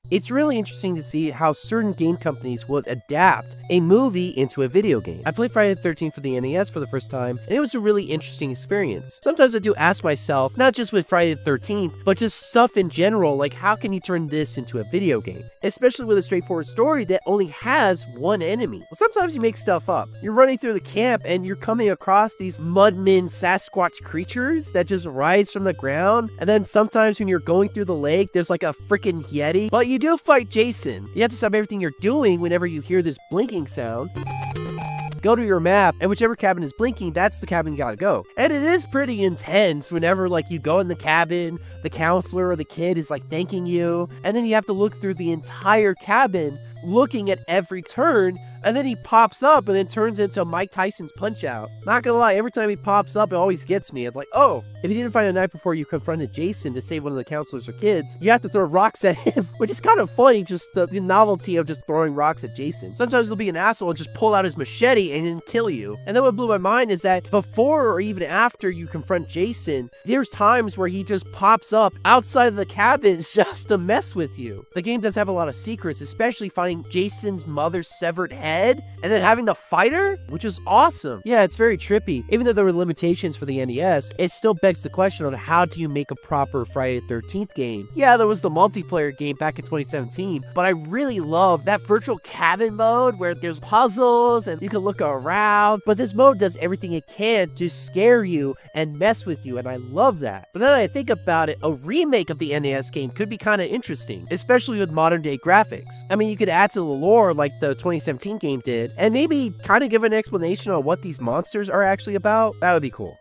It's really interesting to see how certain game companies would adapt a movie into a video game. I played Friday the 13th for the NES for the first time, and it was a really interesting experience. Sometimes I do ask myself, not just with Friday the 13th, but just stuff in general, like how can you turn this into a video game? Especially with a straightforward story that only has one enemy. Well, sometimes you make stuff up. You're running through the camp and you're coming across these mudmen Sasquatch creatures that just rise from the ground. And then sometimes when you're going through the lake, there's like a freaking Yeti. But you do fight Jason. You have to stop everything you're doing whenever you hear this blinking sound. Go to your map, and whichever cabin is blinking, that's the cabin you gotta go. And it is pretty intense whenever like you go in the cabin, the counselor or the kid is like thanking you, and then you have to look through the entire cabin looking at every turn, and then he pops up and then turns into Mike Tyson's Punch-Out. Not gonna lie, every time he pops up, it always gets me. It's like, oh, if you didn't find a knife before you confronted Jason to save one of the counselors or kids, you have to throw rocks at him, which is kind of funny, just the novelty of just throwing rocks at Jason. Sometimes he'll be an asshole and just pull out his machete and then kill you. And then what blew my mind is that before or even after you confront Jason, there's times where he just pops up outside of the cabin just to mess with you. The game does have a lot of secrets, especially finding Jason's mother's severed head and then having to fight her, which is awesome. Yeah, it's very trippy. Even though there were limitations for the NES, it still begs the question on how do you make a proper Friday the 13th game. Yeah, there was the multiplayer game back in 2017, but I really love that virtual cabin mode where there's puzzles and you can look around, but this mode does everything it can to scare you and mess with you, and I love that. But then I think about it, a remake of the NES game could be kind of interesting, especially with modern day graphics. I mean, you could add to the lore like the 2017 game did, and maybe kind of give an explanation on what these monsters are actually about. That would be cool.